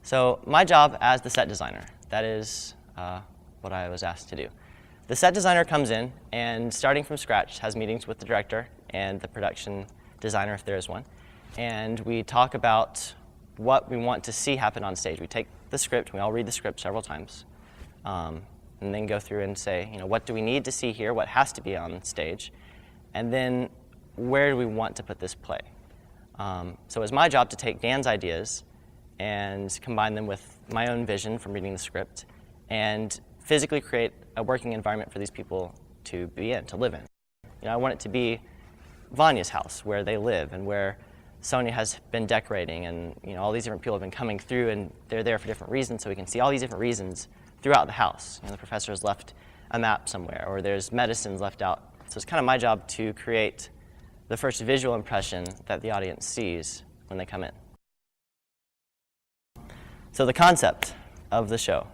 So my job as the set designer, that is what I was asked to do. The set designer comes in and, starting from scratch, has meetings with the director and the production designer, if there is one, and we talk about what we want to see happen on stage. We take the script, we all read the script several times, and then go through and say, what do we need to see here, what has to be on stage, and then where do we want to put this play. So it's my job to take Dan's ideas and combine them with my own vision from reading the script and physically create a working environment for these people to be in, to live in. I want it to be Vanya's house, where they live and where Sonia has been decorating, and all these different people have been coming through, and they're there for different reasons, so we can see all these different reasons throughout the house. The professor has left a map somewhere, or there's medicines left out. So it's kind of my job to create the first visual impression that the audience sees when they come in. So the concept of the show.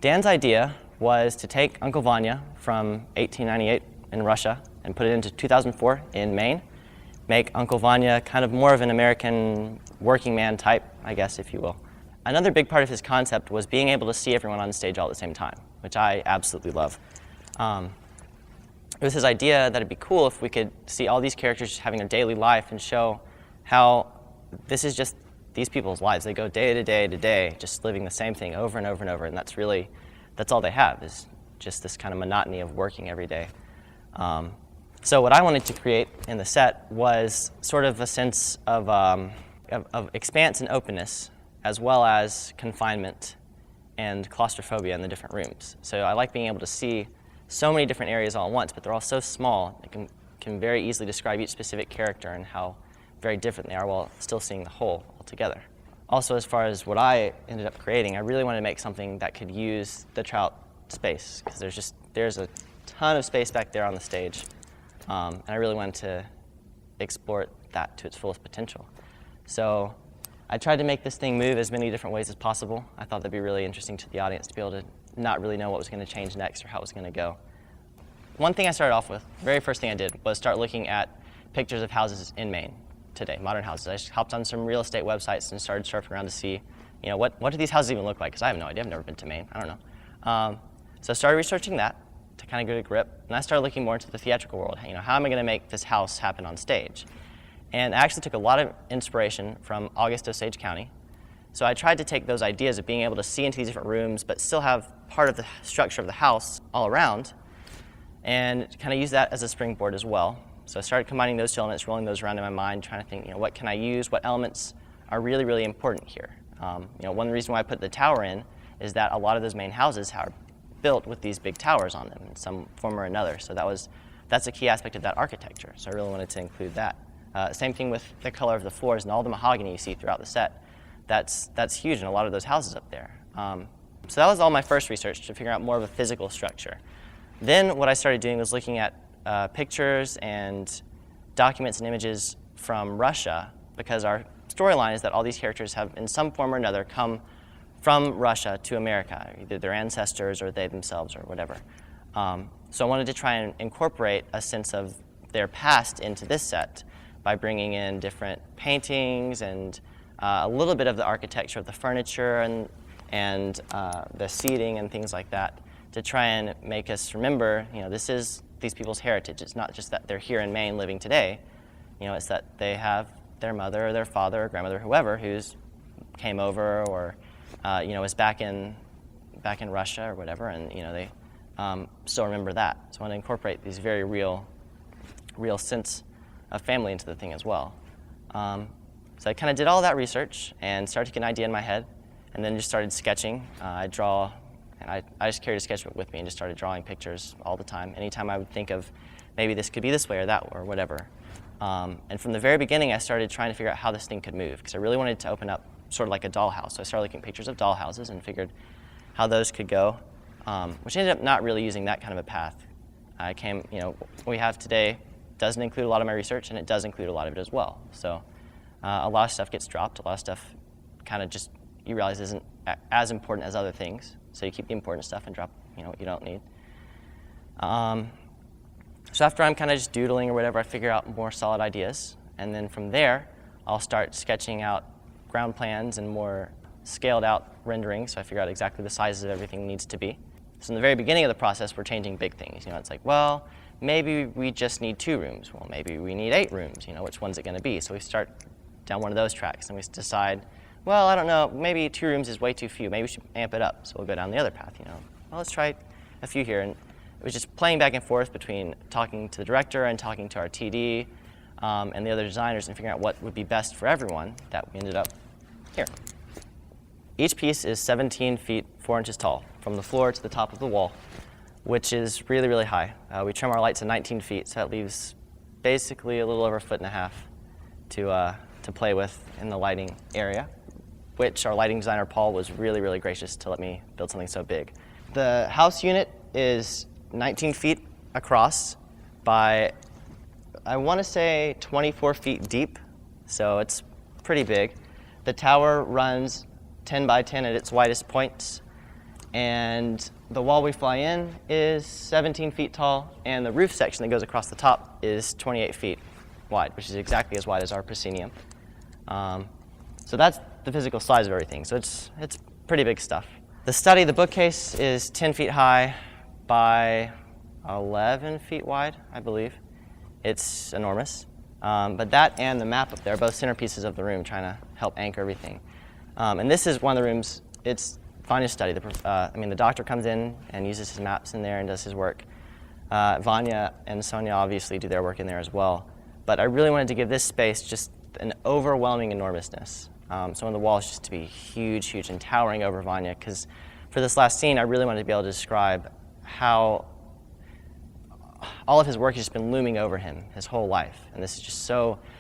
Dan's idea was to take Uncle Vanya from 1898 in Russia and put it into 2004 in Maine, make Uncle Vanya kind of more of an American working man type, I guess, if you will. Another big part of his concept was being able to see everyone on stage all at the same time, which I absolutely love. It was his idea that it'd be cool if we could see all these characters having a daily life and show how this is just these people's lives. They go day to day to day, just living the same thing over and over and over, and that's all they have, is just this kind of monotony of working every day. So what I wanted to create in the set was sort of a sense of expanse and openness, as well as confinement and claustrophobia in the different rooms. So I like being able to see so many different areas all at once, but they're all so small, they can very easily describe each specific character and how very different they are while still seeing the whole altogether. Also, as far as what I ended up creating, I really wanted to make something that could use the trout space, because there's a ton of space back there on the stage, and I really wanted to explore that to its fullest potential. So I tried to make this thing move as many different ways as possible. I thought that'd be really interesting to the audience to be able to not really know what was going to change next or how it was going to go. One thing I started off with, the very first thing I did, was start looking at pictures of houses in Maine today, modern houses. I just hopped on some real estate websites and started surfing around to see, what do these houses even look like? Because I have no idea. I've never been to Maine. I don't know. So I started researching that to kind of get a grip, and I started looking more into the theatrical world. How am I going to make this house happen on stage? And I actually took a lot of inspiration from August Osage County. So I tried to take those ideas of being able to see into these different rooms, but still have part of the structure of the house all around, and kind of use that as a springboard as well. So I started combining those two elements, rolling those around in my mind, trying to think, what can I use? What elements are really, really important here? One reason why I put the tower in is that a lot of those main houses are built with these big towers on them in some form or another. So that's a key aspect of that architecture. So I really wanted to include that. Same thing with the color of the floors and all the mahogany you see throughout the set. That's huge in a lot of those houses up there. So that was all my first research, to figure out more of a physical structure. Then what I started doing was looking at pictures and documents and images from Russia, because our storyline is that all these characters have, in some form or another, come from Russia to America, either their ancestors or they themselves or whatever. So I wanted to try and incorporate a sense of their past into this set by bringing in different paintings and a little bit of the architecture of the furniture and the seating and things like that, to try and make us remember, this is these people's heritage. It's not just that they're here in Maine living today. It's that they have their mother or their father or grandmother, whoever, who's came over or is back in Russia or whatever, and they still remember that. So I want to incorporate these very real sense of family into the thing as well. So I kind of did all that research and started to get an idea in my head, and then just started sketching. I draw, and I just carried a sketchbook with me and just started drawing pictures all the time. Anytime I would think of maybe this could be this way or that or whatever. And from the very beginning, I started trying to figure out how this thing could move, because I really wanted to open up sort of like a dollhouse. So I started looking at pictures of dollhouses and figured how those could go, which ended up not really using that kind of a path. What we have today doesn't include a lot of my research, and it does include a lot of it as well. So a lot of stuff gets dropped. A lot of stuff kind of just, you realize isn't as important as other things. So you keep the important stuff and drop what you don't need. So after I'm kind of just doodling or whatever, I figure out more solid ideas. And then from there, I'll start sketching out ground plans and more scaled out rendering, so I figure out exactly the sizes of everything needs to be. So in the very beginning of the process, we're changing big things. It's like, well, maybe we just need 2 rooms. Well, maybe we need 8 rooms. Which one's it going to be? So we start down one of those tracks, and we decide, well, I don't know, maybe 2 rooms is way too few. Maybe we should amp it up. So we'll go down the other path. Well, let's try a few here. And it was just playing back and forth between talking to the director and talking to our TD and the other designers and figuring out what would be best for everyone that we ended up here. Each piece is 17 feet 4 inches tall, from the floor to the top of the wall, which is really, really high. We trim our lights to 19 feet, so that leaves basically a little over 1.5 feet to play with in the lighting area, which our lighting designer, Paul, was really, really gracious to let me build something so big. The house unit is 19 feet across by, I want to say, 24 feet deep, so it's pretty big. The tower runs 10 by 10 at its widest points, and the wall we fly in is 17 feet tall, and the roof section that goes across the top is 28 feet wide, which is exactly as wide as our proscenium. So that's the physical size of everything, so it's pretty big stuff. The study, the bookcase, is 10 feet high by 11 feet wide, I believe. It's enormous. But that and the map up there are both centerpieces of the room, trying to help anchor everything. And this is one of the rooms. It's Vanya's study. The doctor comes in and uses his maps in there and does his work. Vanya and Sonia obviously do their work in there as well. But I really wanted to give this space just an overwhelming enormousness. So on the walls just to be huge, huge, and towering over Vanya, because for this last scene, I really wanted to be able to describe how all of his work has just been looming over him his whole life. And this is just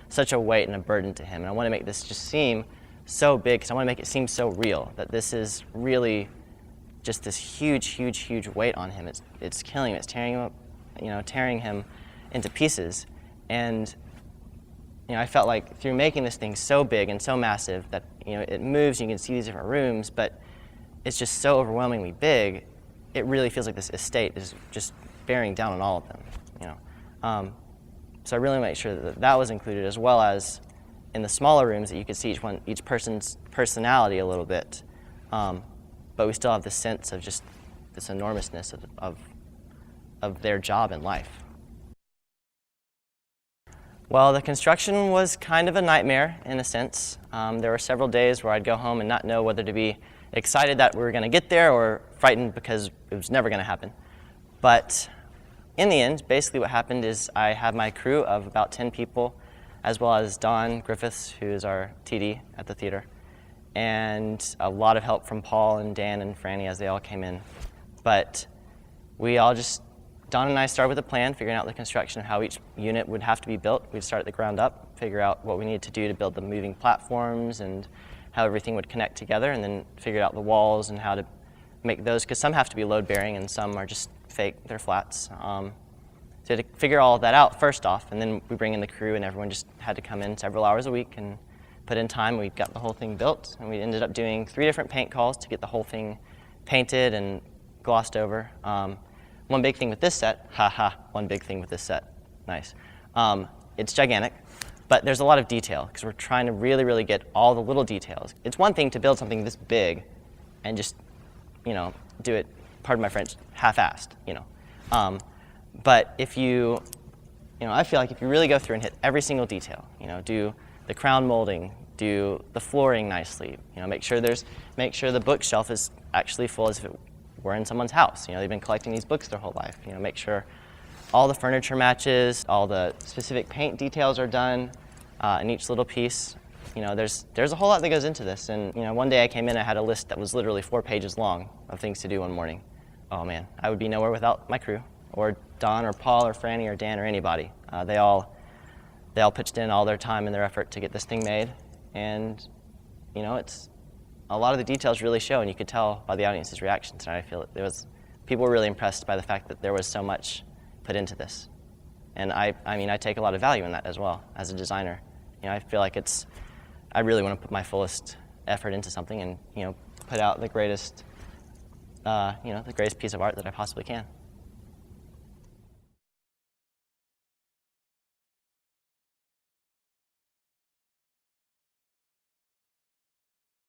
such a weight and a burden to him. And I want to make this just seem so big, because I want to make it seem so real, that this is really just this huge, huge, huge weight on him. It's killing him. It's tearing him up, tearing him into pieces. And I felt like through making this thing so big and so massive that it moves, you can see these different rooms, but it's just so overwhelmingly big, it really feels like this estate is just bearing down on all of them. So I really make sure that that was included, as well as in the smaller rooms that you could see each person's personality a little bit, but we still have this sense of just this enormousness of their job in life. Well, the construction was kind of a nightmare in a sense. There were several days where I'd go home and not know whether to be excited that we were going to get there or frightened because it was never going to happen. But in the end, basically what happened is I had my crew of about 10 people, as well as Don Griffiths, who is our TD at the theater, and a lot of help from Paul and Dan and Franny as they all came in. But Don and I started with a plan, figuring out the construction of how each unit would have to be built. We'd start at the ground up, figure out what we needed to do to build the moving platforms and how everything would connect together, and then figured out the walls and how to make those, because some have to be load-bearing and some are just fake, they're flats. So to figure all of that out first off, and then we bring in the crew, and everyone just had to come in several hours a week and put in time. We got the whole thing built, and we ended up doing 3 different paint calls to get the whole thing painted and glossed over. One big thing with this set, one big thing with this set, nice. It's gigantic, but there's a lot of detail, because we're trying to really, really get all the little details. It's one thing to build something this big and just, do it, pardon my French, half-assed, But if I feel like if you really go through and hit every single detail, do the crown molding, do the flooring nicely, make sure the bookshelf is actually full as if it were in someone's house. They've been collecting these books their whole life. Make sure all the furniture matches, all the specific paint details are done in each little piece. There's a whole lot that goes into this. And one day I came in, I had a list that was literally 4 pages long of things to do one morning. Oh man, I would be nowhere without my crew, or Don or Paul or Franny or Dan or anybody. They all pitched in all their time and their effort to get this thing made. And it's a lot of the details really show, and you could tell by the audience's reactions. And I feel that people were really impressed by the fact that there was so much put into this. And I take a lot of value in that as well as a designer. I feel like I really want to put my fullest effort into something and put out the greatest piece of art that I possibly can.